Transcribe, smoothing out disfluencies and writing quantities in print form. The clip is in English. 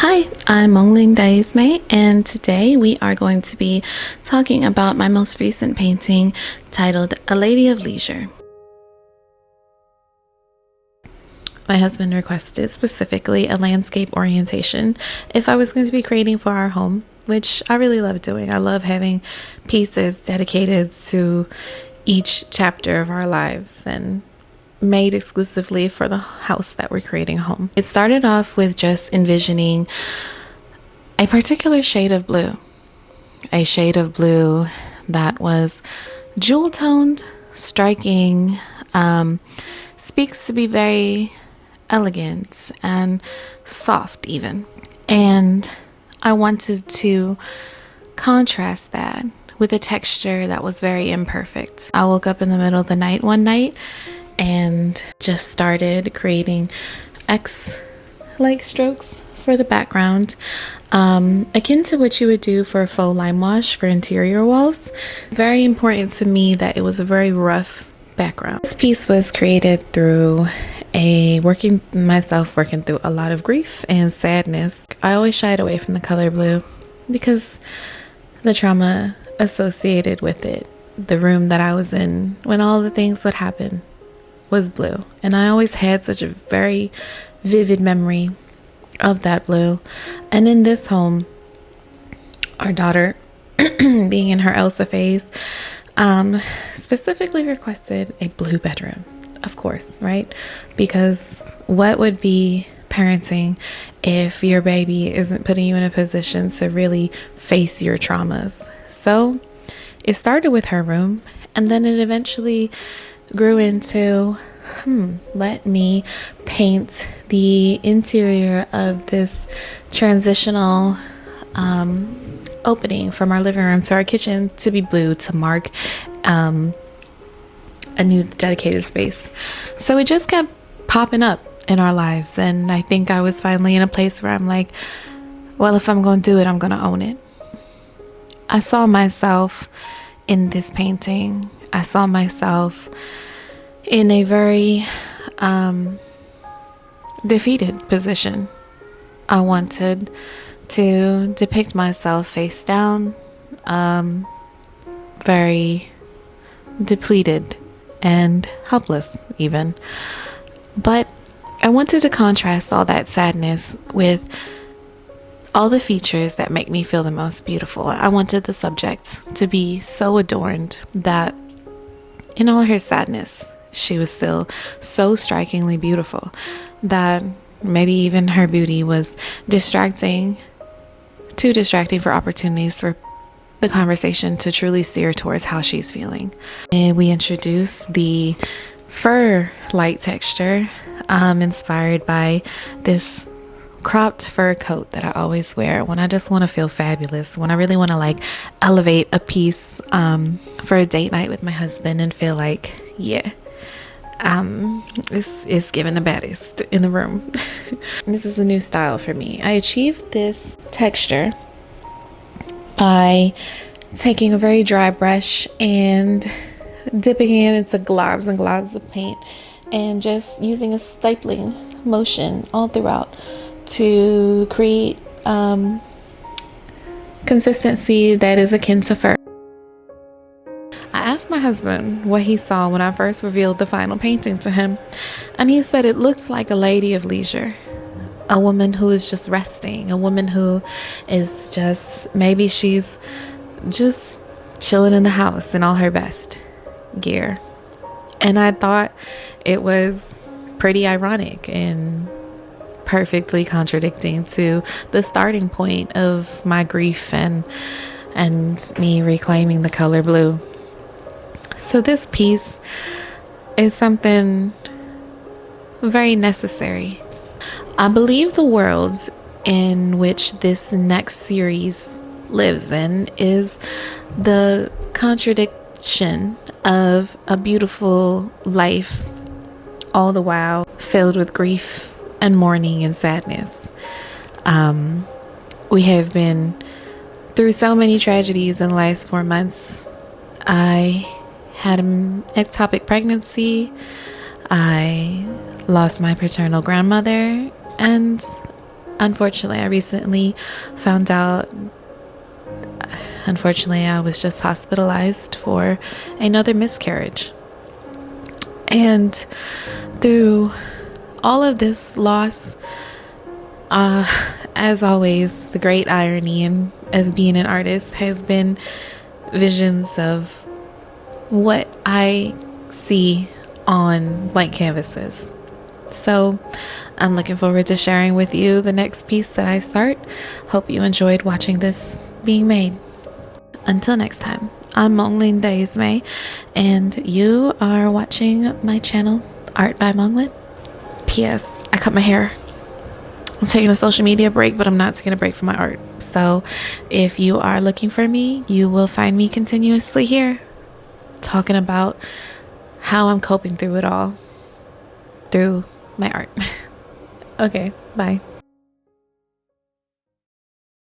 Hi, I'm Monglinh, and today we are going to be talking about my most recent painting titled A Lady of Leisure. My husband requested specifically a landscape orientation if I was going to be creating for our home, which I really love doing. I love having pieces dedicated to each chapter of our lives and made exclusively for the house that we're creating home. It started off with just envisioning a particular shade of blue, a shade of blue that was jewel toned, striking, speaks to be very elegant and soft even. And I wanted to contrast that with a texture that was very imperfect. I woke up in the middle of the night one night and just started creating X-like strokes for the background, akin to what you would do for a faux lime wash for interior walls. Very important to me that it was a very rough background. This piece was created through working through a lot of grief and sadness. I always shied away from the color blue because the trauma associated with it. The room that I was in when all the things would happen was blue, and I always had such a very vivid memory of that blue. And in this home, our daughter being in her Elsa phase, specifically requested a blue bedroom, of course, right? Because what would be parenting if your baby isn't putting you in a position to really face your traumas? So it started with her room, and then it eventually grew into let me paint the interior of this transitional opening from our living room to our kitchen to be blue to mark a new dedicated space. So it just kept popping up in our lives, and I think I was finally in a place where I'm like, well, if I'm going to do it, I'm going to own it. I saw myself in this painting. I saw myself in a very defeated position. I wanted to depict myself face down, very depleted and helpless even. But I wanted to contrast all that sadness with all the features that make me feel the most beautiful. I wanted the subject to be so adorned that in all her sadness, she was still so strikingly beautiful that maybe even her beauty was too distracting for opportunities for the conversation to truly steer towards how she's feeling. And we introduced the fur light texture, inspired by this cropped fur coat that I always wear when I just want to feel fabulous, when I really want to elevate a piece for a date night with my husband and feel like, yeah, it's giving the baddest in the room. This is a new style for me. I achieved this texture by taking a very dry brush and dipping it into globs and globs of paint and just using a stipling motion all throughout to create consistency that is akin to fur. I asked my husband what he saw when I first revealed the final painting to him, and he said it looks like a lady of leisure, a woman who is just resting, a woman who is just, maybe she's just chilling in the house in all her best gear. And I thought it was pretty ironic and perfectly contradicting to the starting point of my grief and me reclaiming the color blue. So this piece is something very necessary. I believe the world in which this next series lives in is the contradiction of a beautiful life, all the while filled with grief and mourning and sadness. We have been through so many tragedies in the last 4 months. I had an ectopic pregnancy. I lost my paternal grandmother, and unfortunately, I recently found out, unfortunately, I was just hospitalized for another miscarriage. And through all of this loss, as always, the great irony of being an artist has been visions of what I see on blank canvases. So I'm looking forward to sharing with you the next piece that I start. Hope you enjoyed watching this being made. Until next time, I'm Monglinh May, and you are watching my channel, Art by Monglin. P.S. I cut my hair. I'm taking a social media break, but I'm not taking a break from my art. So if you are looking for me, you will find me continuously here, talking about how I'm coping through it all through my art. Okay, bye.